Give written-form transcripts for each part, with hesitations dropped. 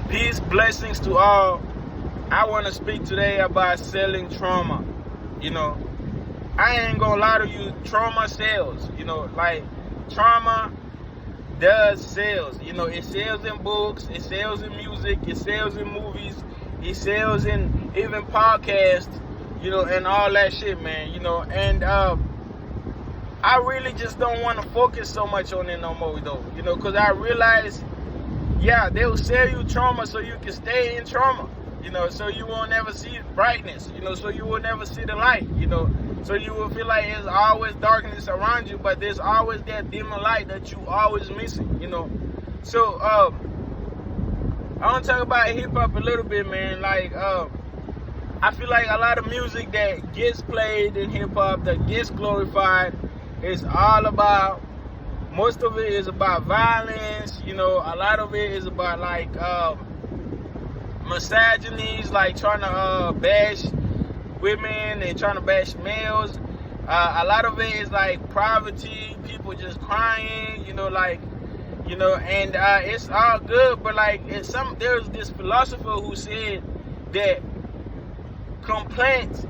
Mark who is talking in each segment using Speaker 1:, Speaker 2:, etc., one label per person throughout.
Speaker 1: Peace, blessings to all. I want to speak today about selling trauma. You know, I ain't gonna lie to you, trauma sells. Like trauma does sales. It sells in books, it sells in music, it sells in movies, it sells in even podcasts, and all that shit, man. And I really just don't want to focus so much on it no more, though. Because I realize, yeah, they'll sell you trauma so you can stay in trauma, so you won't ever see brightness, so you will never see the light, so you will feel like there's always darkness around you, but there's always that dim light that you always missing, So, I want to talk about hip-hop a little bit, man. Like, I feel like a lot of music that gets played in hip-hop, that gets glorified, is all about, most of it is about violence, a lot of it is about, like, misogynies, like trying to bash women and trying to bash males. A lot of it is like poverty, people just crying, and it's all good, but like there's this philosopher who said that complaints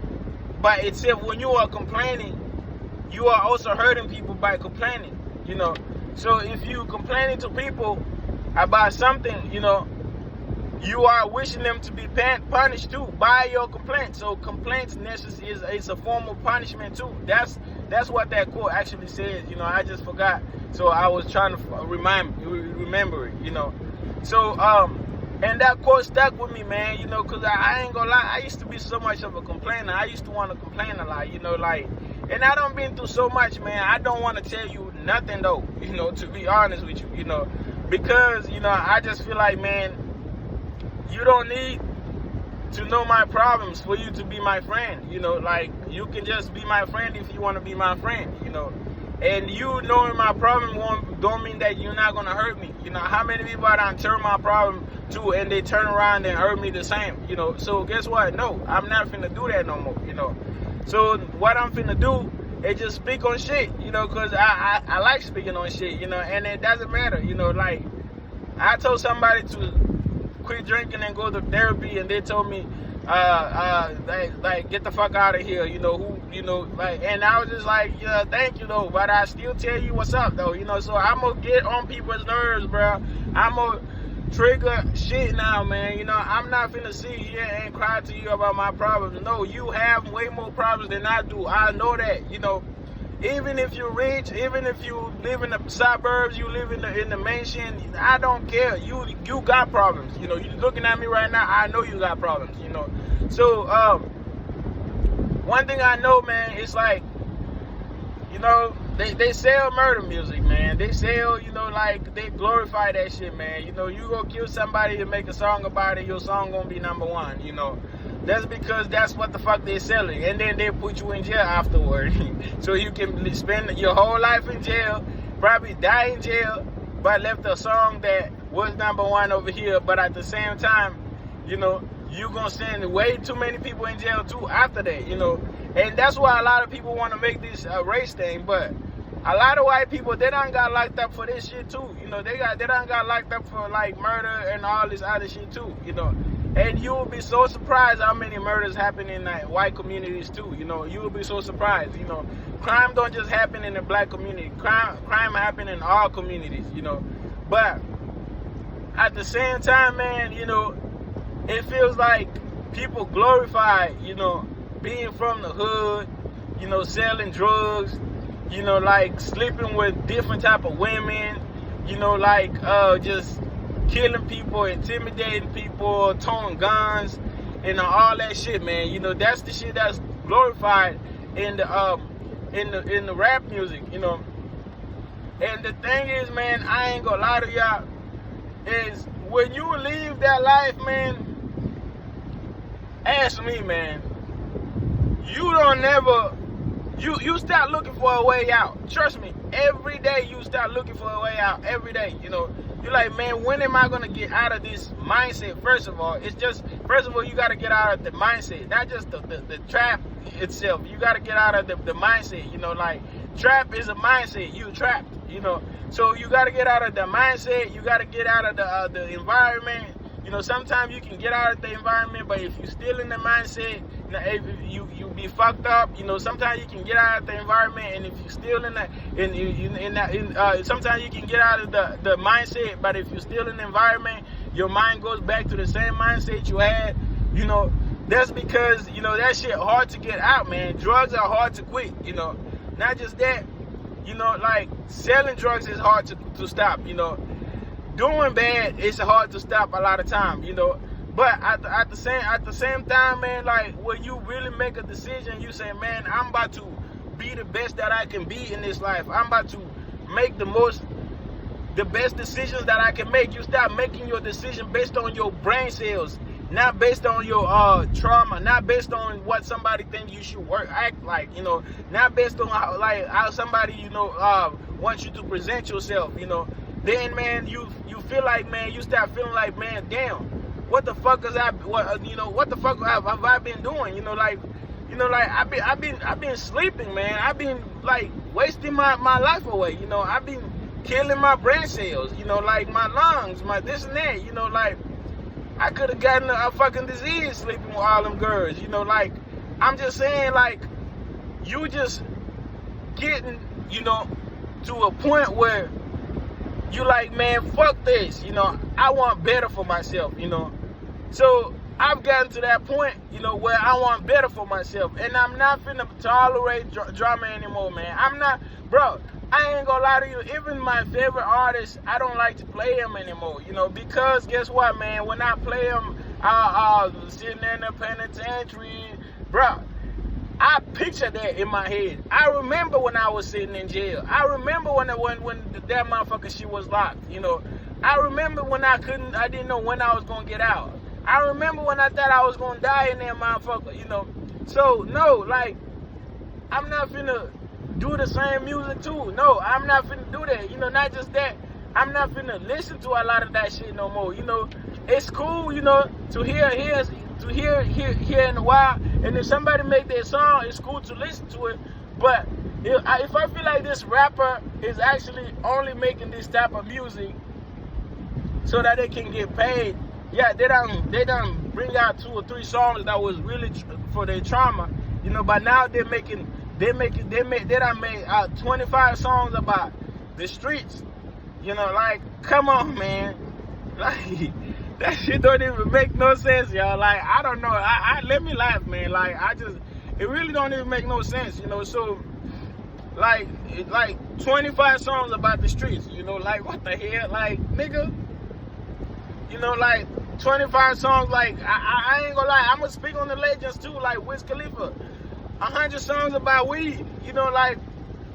Speaker 1: by itself, when you are complaining, you are also hurting people by complaining, So if you complaining to people about something, you are wishing them to be punished too by your complaint. So complaints is a form of punishment too. That's what that quote actually says. I just forgot, so I was trying to remember it. So and that quote stuck with me, man. Because I ain't gonna lie, I used to be so much of a complainer. I used to want to complain a lot. And I done been through so much, man. I don't want to tell you nothing though. To be honest with you, because I just feel like, man, you don't need to know my problems for you to be my friend. Like, you can just be my friend if you want to be my friend, And you knowing my problem don't mean that you're not going to hurt me. How many people I done turn my problem to and they turn around and hurt me the same, So guess what? No, I'm not finna do that no more, So what I'm finna do is just speak on shit, because I like speaking on shit, and it doesn't matter, like, I told somebody to quit drinking and go to therapy, and they told me, like, get the fuck out of here, and I was just like, yeah, thank you though, but I still tell you what's up though, so I'm gonna get on people's nerves, bro. I'm gonna trigger shit now, man. I'm not finna sit here and cry to you about my problems. No, you have way more problems than I do. I know that, Even if you're rich, even if you live in the suburbs, you live in the mansion, I don't care. You got problems. You're looking at me right now, I know you got problems, So, one thing I know, man, it's like, they sell murder music, man. They sell, like, they glorify that shit, man. You go kill somebody and make a song about it, your song gonna be number one, That's because that's what the fuck they're selling. And then they put you in jail afterward. So you can spend your whole life in jail, probably die in jail, but left a song that was number one over here. But at the same time, you're going to send way too many people in jail too after that, And that's why a lot of people want to make this race thing. But a lot of white people, they done got locked up for this shit too. They done got locked up for like murder and all this other shit too, And you will be so surprised how many murders happen in white communities too. You will be so surprised. Crime don't just happen in the black community. Crime happen in all communities. But at the same time, man, it feels like people glorify, being from the hood, selling drugs, like sleeping with different type of women, like just killing people, intimidating people, towing guns, and all that shit, man. That's the shit that's glorified in the rap music, And the thing is, man, I ain't gonna lie to y'all, is when you leave that life, man, ask me, man, you don't never, you start looking for a way out. Trust me, every day you start looking for a way out, every day, You're like, man, when am I going to get out of this mindset? First of all, you got to get out of the mindset, not just the trap itself. You got to get out of the mindset, like, trap is a mindset. You trapped, So you got to get out of the mindset. You got to get out of the environment. You know, sometimes you can get out of the environment, but if you're still in the mindset, you know, if you be fucked up. You know, sometimes you can get out of the environment, and if you're still in that, sometimes you can get out of the mindset, but if you're still in the environment, your mind goes back to the same mindset you had. You know, that's because, you know, that shit hard to get out, man. Drugs are hard to quit. You know, not just that. You know, like selling drugs is hard to stop. You know, doing bad it's hard to stop a lot of time. You know, but at the same time, man, like when you really make a decision, you say, man, I'm about to be the best that I can be in this life. I'm about to make the best decisions that I can make. You start making your decision based on your brain cells, not based on your trauma, not based on what somebody think you should act like, you know, not based on how somebody, you know, wants you to present yourself, you know. Then, man, you feel like, man, you start feeling like, man, damn, what the fuck is what the fuck have I been doing? You know, like I've been sleeping, man. I've been like wasting my life away. You know, I've been killing my brain cells. You know, like my lungs, my this and that. You know, like I could have gotten a fucking disease sleeping with all them girls. You know, like I'm just saying, like you just getting, you know, to a point where you like, man, fuck this. You know, I want better for myself. You know. So I've gotten to that point, you know, where I want better for myself. And I'm not finna tolerate drama anymore, man. I'm not, bro, I ain't gonna lie to you. Even my favorite artists, I don't like to play them anymore, you know, because guess what, man? When I play them, I'll sitting in the penitentiary, bro, I picture that in my head. I remember when I was sitting in jail. I remember when that motherfucker shit was locked, you know. I remember when I didn't know when I was gonna get out. I remember when I thought I was gonna die in there, motherfucker, you know. So no, like, I'm not finna do the same music too. No, I'm not finna do that. You know, not just that. I'm not finna listen to a lot of that shit no more. You know, it's cool, you know, to hear in a while. And if somebody make their song, it's cool to listen to it. But if I feel like this rapper is actually only making this type of music so that they can get paid. Yeah, they done bring out 2 or 3 songs that was really for their trauma, you know. But now they done made 25 songs about the streets, you know. Like, come on, man, like that shit don't even make no sense, y'all. Like, I don't know. I let me laugh, man. Like, it really don't even make no sense, you know. So, like 25 songs about the streets, you know. Like, what the hell, like, nigga. You know, like 25 songs, like I ain't gonna lie, I'm gonna speak on the legends too, like Wiz Khalifa. 100 songs about weed, you know, like,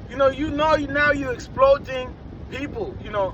Speaker 1: now you're exploiting people, you know.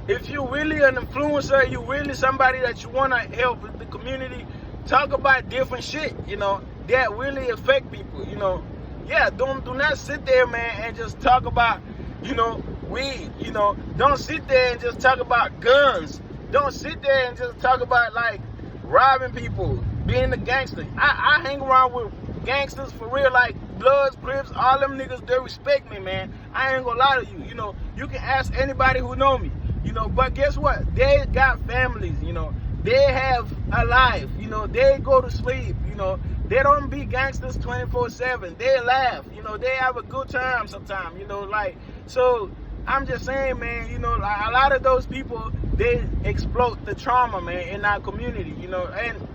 Speaker 1: If you really an influencer, you really somebody that you wanna help the community, talk about different shit, you know, that really affect people, you know. Yeah, do not sit there, man, and just talk about, you know, weed, you know. Don't sit there and just talk about guns. Don't sit there and just talk about, like, robbing people, being a gangster. I hang around with gangsters for real, like Bloods, Crips, all them niggas, they respect me, man. I ain't gonna lie to you. You know, you can ask anybody who know me, you know, but guess what? They got families, you know. They have a life, you know. They go to sleep, you know. They don't be gangsters 24/7. They laugh, you know. They have a good time sometimes, you know, like, so I'm just saying, man, you know, like, a lot of those people, they exploit the trauma, man, in our community, you know. And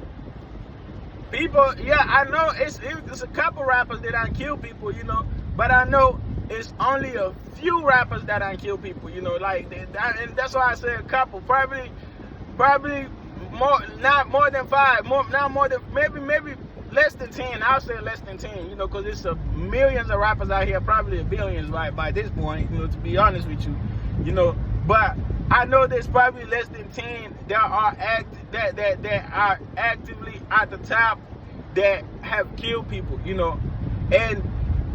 Speaker 1: people, yeah, I know it's a couple rappers that done kill people, you know, but I know it's only a few rappers that done kill people, you know, like, and that's why I say a couple, probably more, not more than 5, maybe less than 10. I'll say less than 10, you know, because it's millions of rappers out here, probably billions by this point, you know, to be honest with you, you know. But I know there's probably less than 10 that are actively at the top that have killed people, you know. And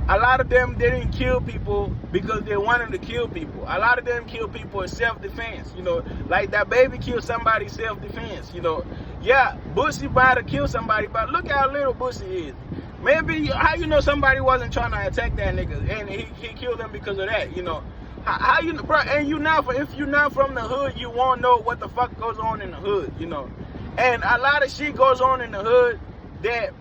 Speaker 1: a lot of them didn't kill people because they wanted to kill people. A lot of them kill people in self-defense, you know. Like that baby killed somebody self-defense, you know. Yeah, Boosie might to kill somebody, but look how little Boosie is. Maybe, how you know somebody wasn't trying to attack that nigga and he killed him because of that, you know. How you, bro, and if you're not from the hood, you won't know what the fuck goes on in the hood, you know. And a lot of shit goes on in the hood that,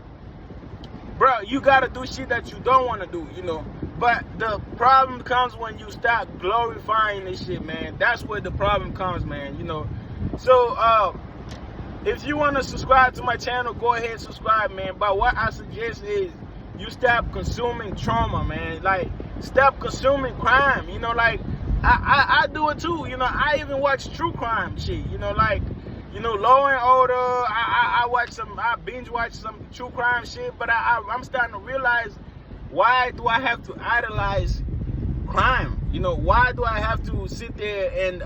Speaker 1: bro, you gotta do shit that you don't want to do, you know. But the problem comes when you start glorifying this shit, man. That's where the problem comes, man, you know. So, if you want to subscribe to my channel, go ahead and subscribe, man. But what I suggest is you stop consuming trauma, man. Like, stop consuming crime, you know. Like, I do it too, you know. I even watch true crime shit, you know, like, you know, Law and Order. I binge watch some true crime shit, but I'm starting to realize, why do I have to idolize crime? You know, why do I have to sit there and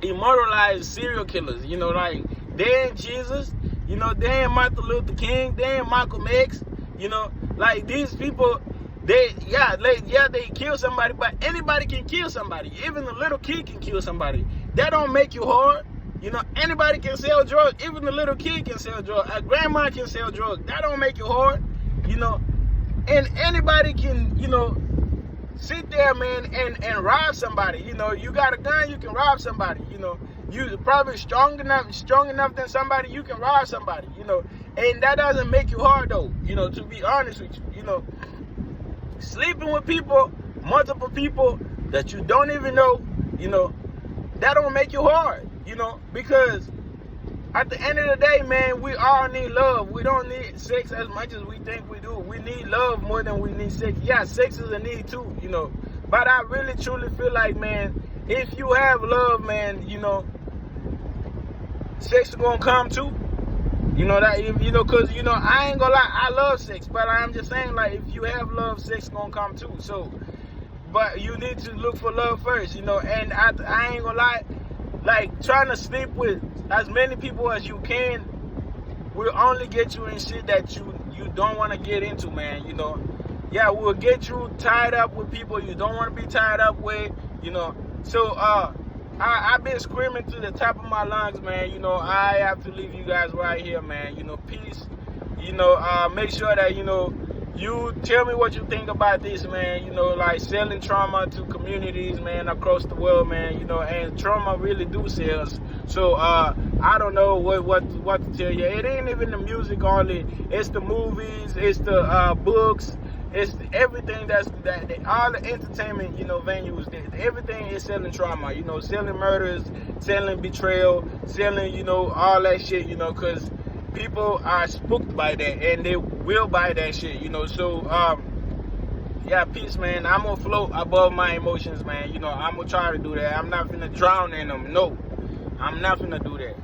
Speaker 1: immortalize serial killers? You know, like, they ain't Jesus, you know, they ain't Martin Luther King, they ain't Malcolm X, you know, like, these people, they kill somebody, but anybody can kill somebody. Even a little kid can kill somebody. That don't make you hard. You know, anybody can sell drugs. Even a little kid can sell drugs. A grandma can sell drugs. That don't make you hard. You know, and anybody can, you know, sit there, man, and rob somebody. You know, you got a gun, you can rob somebody. You know, you probably strong enough than somebody, you can rob somebody. You know, and that doesn't make you hard, though. You know, to be honest with you, you know, sleeping with people, multiple people that you don't even know, you know, that don't make you hard. You know, because at the end of the day, man, we all need love. We don't need sex as much as we think we do. We need love more than we need sex. Yeah, sex is a need too, you know. But I really, truly feel like, man, if you have love, man, you know, sex is gonna come too. You know that, you know, cause, you know, I ain't gonna lie, I love sex, but I'm just saying, like, if you have love, sex is gonna come too. So, but you need to look for love first, you know. And I ain't gonna lie. Like, trying to sleep with as many people as you can will only get you in shit that you don't want to get into, man, you know. Yeah, will get you tied up with people you don't want to be tied up with, you know. So, I've been screaming to the top of my lungs, man, you know. I have to leave you guys right here, man, you know. Peace, you know. Make sure that, you know, you tell me what you think about this, man, you know, like, selling trauma to communities, man, across the world, man, you know, and trauma really do sells. So, I don't know what to tell you. It ain't even the music only. It's the movies, it's the books, it's everything that all the entertainment, you know, venues, everything is selling trauma, you know, selling murders, selling betrayal, selling, you know, all that shit, you know, because people are spooked by that, and they will buy that shit, you know. So, yeah, peace, man. I'm gonna float above my emotions, man. You know, I'm gonna try to do that. I'm not gonna drown in them. No, I'm not gonna do that.